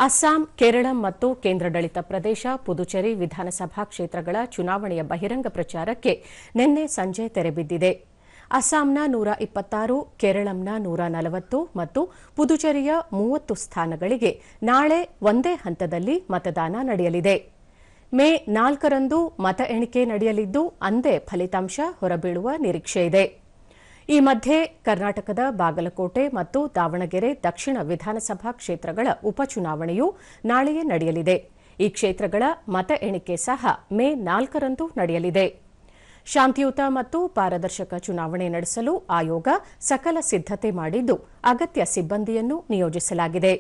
ಅಸ್ಸಾಂ, ಕೇರಳ ಮತ್ತು ಕೇಂದ್ರಾಡಳಿತ ಪ್ರದೇಶ ಪುದುಚೇರಿ ವಿಧಾನಸಭಾ ಕ್ಷೇತ್ರಗಳ ಚುನಾವಣೆಯ ಬಹಿರಂಗ ಪ್ರಚಾರಕ್ಕೆ ನಿನ್ನೆ ಸಂಜೆ ತೆರೆಬಿದ್ದಿದೆ. ಅಸ್ಸಾಂನ 126, ಕೇರಳಂನ 140 ಮತ್ತು ಪುದುಚೇರಿಯ 30 ಸ್ಥಾನಗಳಿಗೆ ನಾಳೆ ಒಂದೇ ಹಂತದಲ್ಲಿ ಮತದಾನ ನಡೆಯಲಿದೆ. ಮೇ 4ರಂದು ಮತ ಎಣಿಕೆ ನಡೆಯಲಿದ್ದು ಅಂದೇ ಫಲಿತಾಂಶ ಹೊರಬೀಳುವ ನಿರೀಕ್ಷೆಯಿದೆ. ಈ ಮಧ್ಯೆ ಕರ್ನಾಟಕದ ಬಾಗಲಕೋಟೆ ಮತ್ತು ದಾವಣಗೆರೆ ದಕ್ಷಿಣ ವಿಧಾನಸಭಾ ಕ್ಷೇತ್ರಗಳ ಉಪಚುನಾವಣೆಯೂ ನಾಳೆಯೇ ನಡೆಯಲಿದೆ. ಈ ಕ್ಷೇತ್ರಗಳ ಮತ ಎಣಿಕೆ ಸಹ ಮೇ 4ರಂದು ನಡೆಯಲಿದೆ. ಶಾಂತಿಯುತ ಮತ್ತು ಪಾರದರ್ಶಕ ಚುನಾವಣೆ ನಡೆಸಲು ಆಯೋಗ ಸಕಲ ಸಿದ್ಧತೆ ಮಾಡಿದ್ದು ಅಗತ್ಯ ಸಿಬ್ಬಂದಿಯನ್ನು ನಿಯೋಜಿಸಲಾಗಿದೆ.